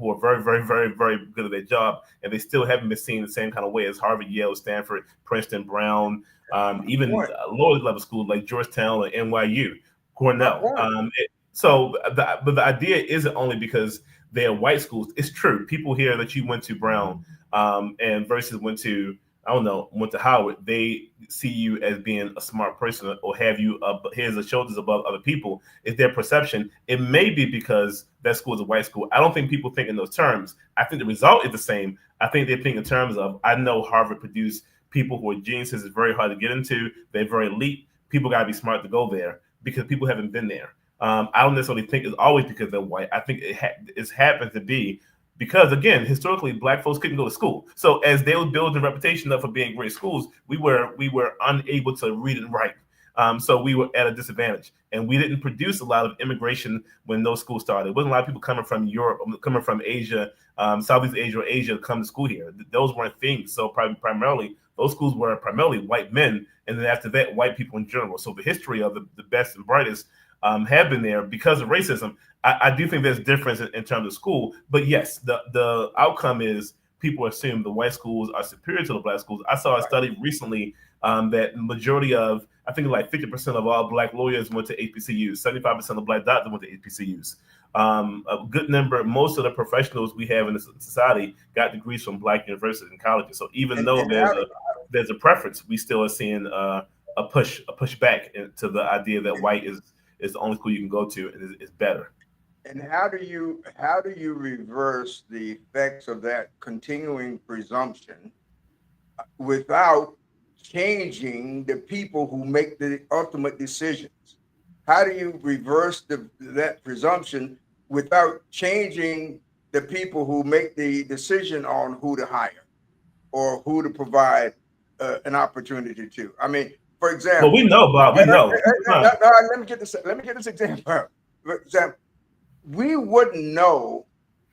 who are very, very, very, very good at their job, and they still haven't been seen the same kind of way as Harvard, Yale, Stanford, Princeton, Brown, even Point. lower level schools like Georgetown or NYU, My Cornell. point. But the idea isn't only because they are white schools. It's true. People hear that you went to Brown and versus went to, I don't know, went to Howard. They see you as being a smart person or have you heads or shoulders above other people. Is their perception? It may be because that school is a white school. I don't think people think in those terms. I think the result is the same. I think they think in terms of, I know Harvard produced people who are geniuses. It's very hard to get into. They're very elite. People got to be smart to go there because people haven't been there. I don't necessarily think it's always because they're white. I think it's happened to be because, again, historically, black folks couldn't go to school. So as they were building a reputation up for being great schools, we were unable to read and write. So we were at a disadvantage, and we didn't produce a lot of immigration when those schools started. There wasn't a lot of people coming from Europe, coming from Asia, Southeast Asia or Asia to come to school here. Those weren't things. So primarily, those schools were primarily white men, and then after that, white people in general. So the history of the best and brightest have been there because of racism. I do think there's difference in terms of school, but yes, the outcome is people assume the white schools are superior to the black schools. I saw a Right. study recently that majority of, I think like 50% of all black lawyers went to HBCUs, 75% of black doctors went to HBCUs. A good number, most of the professionals we have in the society got degrees from black universities and colleges. So even And though and how do there's a preference, we still are seeing a push back to the idea that white is the only school you can go to and is better. and how do you reverse the effects of that continuing presumption without changing the people who make the ultimate decisions? How do you reverse that presumption without changing the people who make the decision on who to hire or who to provide an opportunity to? I mean, for Well, we example, know, Bob. We know. Keep in mind. let me get this. Let me get this example. For example, we wouldn't know,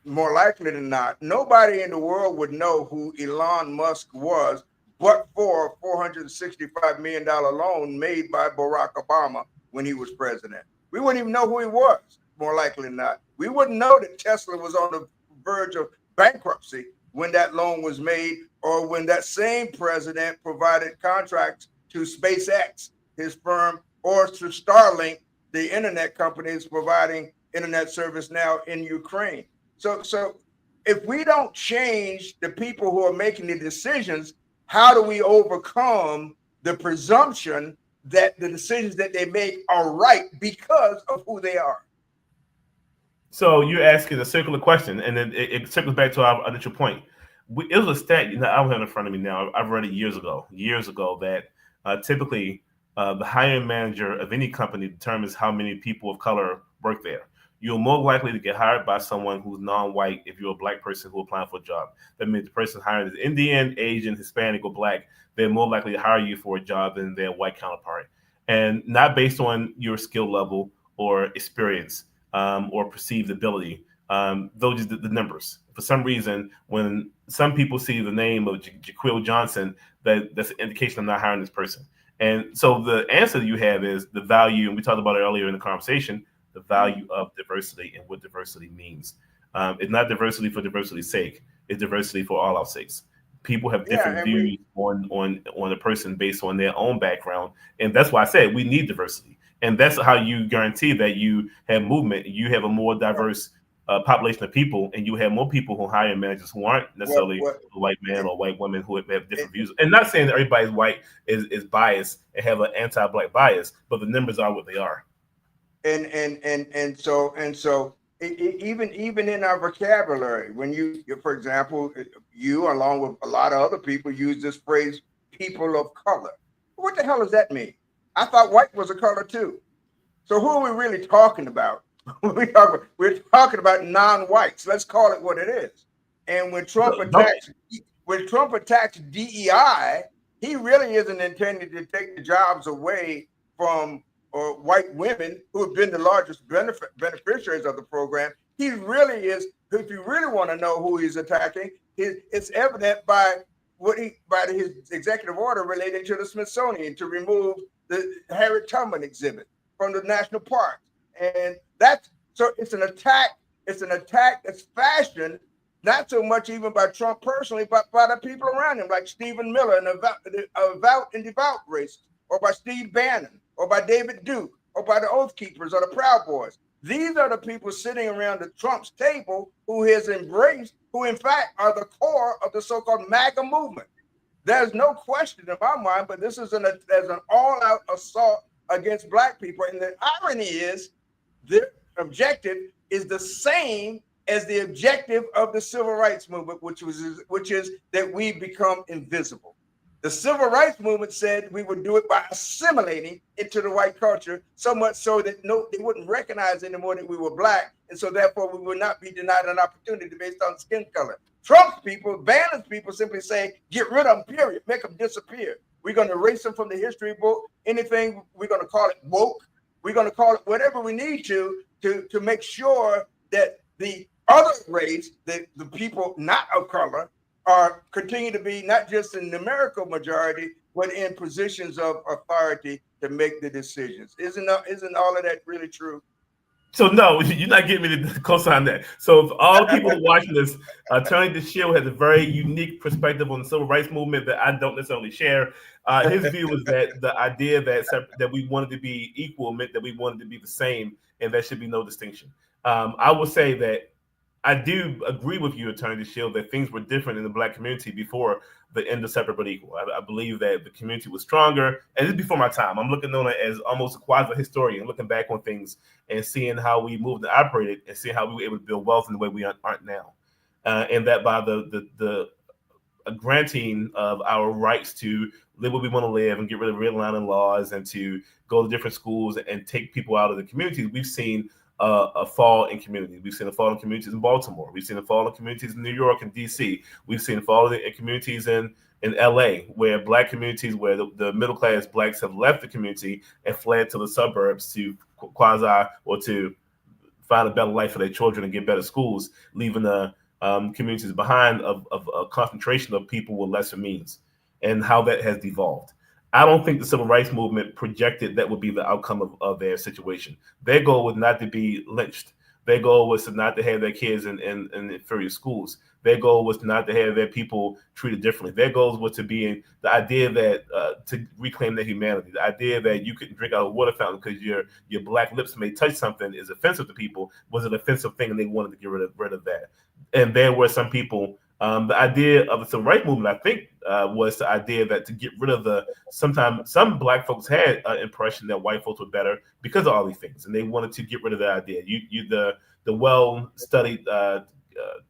more likely than not, nobody in the world would know who Elon Musk was, but for a $465 million loan made by Barack Obama when he was president. We wouldn't even know who he was, more likely than not. We wouldn't know that Tesla was on the verge of bankruptcy when that loan was made, or when that same president provided contracts to SpaceX, his firm, or to Starlink, the internet companies providing internet service now in Ukraine. So if we don't change the people who are making the decisions, how do we overcome the presumption that the decisions that they make are right because of who they are? So you're asking a circular question, and then it circles back to our initial point. It was a stat, I don't have it in front of me now. I've read it years ago, that typically the hiring manager of any company determines how many people of color work there. You're more likely to get hired by someone who's non-white if you're a black person who's applying for a job. That means the person hired is Indian, Asian, Hispanic, or black. They're more likely to hire you for a job than their white counterpart, and not based on your skill level or experience or perceived ability. Those are the numbers. For some reason, when some people see the name of Jaquil Johnson, that's an indication I'm not hiring this person. And so the answer that you have is the value, and we talked about it earlier in the conversation, the value of diversity and what diversity means. It's not diversity for diversity's sake. It's diversity for all our sakes. People have Yeah, different and we views on a person based on their own background, and that's why I said we need diversity. And that's how you guarantee that you have movement. You have a more diverse population of people, and you have more people who hire managers who aren't necessarily what a white man it, or white women who have it, different views. And not saying that everybody's white is biased and have an anti-black bias, but the numbers are what they are. and so even in our vocabulary, when for example, you along with a lot of other people use this phrase "people of color." What the hell does that mean? I thought white was a color too. So who are we really talking about? We're talking about non-whites. Let's call it what it is. And Don't when Trump attacks DEI, he really isn't intending to take the jobs away from white women who have been the largest beneficiaries of the program. He really is. If you really want to know who he's attacking, it's evident by by his executive order relating to the Smithsonian to remove the Harriet Tubman exhibit from the national parks, and that's so it's an attack It's an attack that's fashioned not so much even by Trump personally, but by the people around him, like Stephen Miller and avowed and devout racists, or by Steve Bannon, or by David Duke, or by the Oath Keepers or the Proud Boys. These are the people sitting around the Trump's table who has embraced, who in fact are the core of the so-called MAGA movement. There's no question in my mind, but this is an all-out assault against Black people. And the irony is, their objective is the same as the objective of the civil rights movement, which is that we become invisible. The civil rights movement said we would do it by assimilating into the white culture, so much so that they wouldn't recognize anymore that we were Black, and so therefore we would not be denied an opportunity based on skin color. Trump's people, Bannon's people simply say, get rid of them, period, make them disappear. We're going to erase them from the history book. Anything, we're going to call it woke. We're going to call it whatever we need to make sure that the other race, the people not of color, are continue to be not just in the numerical majority, but in positions of authority to make the decisions. Isn't all of that really true? So no, you're not getting me to co-sign that. So if all the people watching this, Attorney DeShield has a very unique perspective on the civil rights movement that I don't necessarily share. His view was that the idea that we wanted to be equal meant that we wanted to be the same, and there should be no distinction. I will say that I do agree with you, Attorney DeShield, that things were different in the Black community before the end of Separate but Equal. I believe that the community was stronger, and this is before my time. I'm looking on it as almost a quasi-historian, looking back on things and seeing how we moved and operated, and seeing how we were able to build wealth in the way we aren't now, and that by the granting of our rights to live where we want to live and get rid of redlining laws and to go to different schools and take people out of the communities, we've seen a fall in communities. We've seen a fall in communities in Baltimore. We've seen a fall in communities in New York and DC. We've seen a fall in communities in LA, where Black communities, where the middle class Blacks have left the community and fled to the suburbs to to find a better life for their children and get better schools, leaving the communities behind of a concentration of people with lesser means, and how that has devolved. I don't think the civil rights movement projected that would be the outcome of their situation. Their goal was not to be lynched. Their goal was not to have their kids in inferior schools. Their goal was not to have their people treated differently. Their goals was to be the idea that to reclaim their humanity. The idea that you couldn't drink out of a water fountain because your Black lips may touch something is offensive to people was an offensive thing, and they wanted to get rid of that. And there were some people. The idea of the civil rights movement, I think, was the idea that to get rid of sometimes some Black folks had an impression that white folks were better because of all these things, and they wanted to get rid of that idea. The well-studied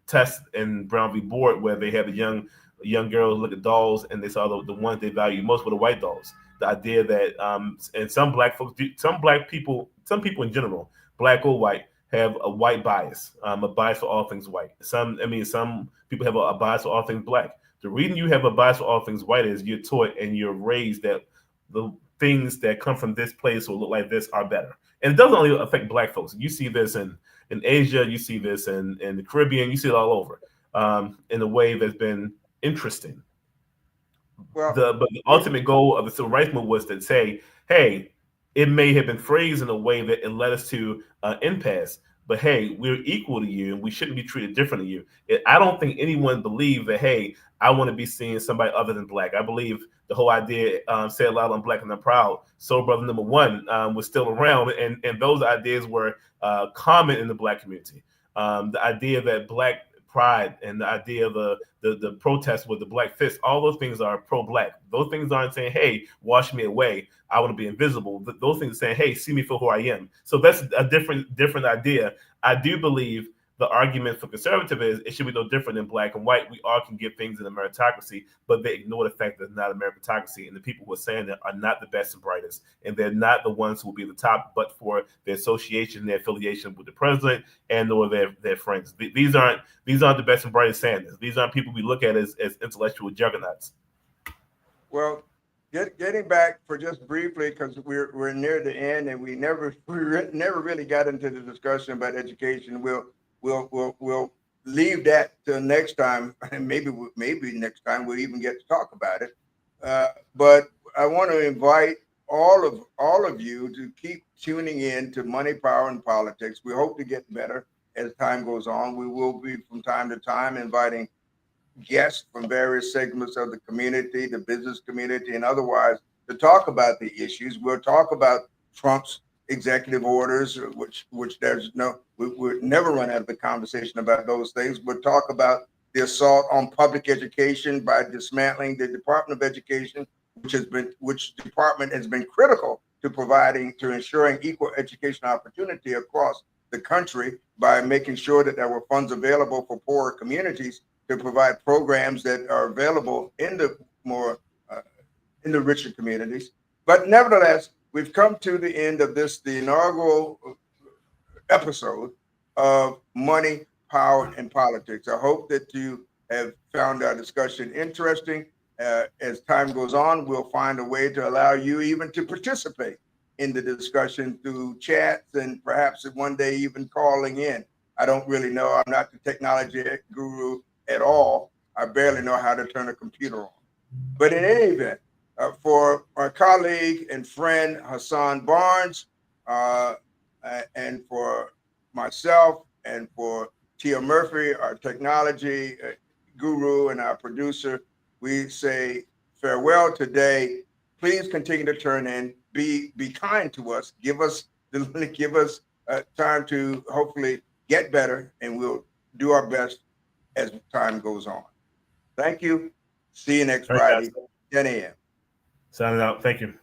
test in Brown v. Board, where they had the young girls look at dolls and they saw the ones they value most were the white dolls. The idea that and some Black folks, some people in general, Black or white, have a white bias, a bias for all things white. Some people have a bias for all things Black. The reason you have a bias for all things white is you're taught and you're raised that the things that come from this place or look like this are better. And it doesn't only affect Black folks. You see this in Asia, you see this in the Caribbean, you see it all over in a way that's been interesting. But the ultimate goal of the civil rights movement was to say, hey, it may have been phrased in a way that it led us to impasse, but hey, we're equal to you and we shouldn't be treated different to you. I don't think anyone believed that, hey, I want to be seeing somebody other than Black. I believe the whole idea, say it loud, I'm Black and I'm proud, Soul Brother number one was still around, and those ideas were common in the Black community. The idea that Black pride and the idea of the protest with the Black fist, all those things are pro-Black. Those things aren't saying, hey, wash me away, I want to be invisible. Those things are saying, hey, see me for who I am. So that's a different idea. I do believe the argument for conservative is it should be no different than Black and white. We all can get things in a meritocracy, but they ignore the fact that it's not a meritocracy, and the people who are saying that are not the best and brightest, and they're not the ones who will be at the top, but for their association, their affiliation with the president, and or their friends. These aren't the best and brightest saying this. These aren't people we look at as intellectual juggernauts. Well, getting back for just briefly, because we're near the end, and we never really got into the discussion about education. We'll leave that till next time, and maybe next time we'll even get to talk about it. But I want to invite all of you to keep tuning in to Money, Power, and Politics. We hope to get better. as time goes on. We will be from time to time inviting guests from various segments of the community, the business community, and otherwise to talk about the issues. We'll talk about Trump's executive orders, which there's no, we never run out of the conversation about those things. We'll talk about the assault on public education by dismantling the Department of Education, which department has been critical to ensuring equal education opportunity across the country by making sure that there were funds available for poorer communities to provide programs that are available in the in the richer communities. But nevertheless, we've come to the end of the inaugural episode of Money, Power, and Politics. I hope that you have found our discussion interesting. As time goes on, we'll find a way to allow you even to participate in the discussion through chats and perhaps one day even calling in. I don't really know. I'm not the technology guru at all. I barely know how to turn a computer on. But in any event, for my colleague and friend Hassan Barnes, and for myself and for Tia Murphy, our technology guru and our producer, we say farewell today. Please continue to turn in. Be kind to us. Give us time to hopefully get better, and we'll do our best as time goes on. Thank you. See you next Friday, 10 a.m. Signing out. Thank you.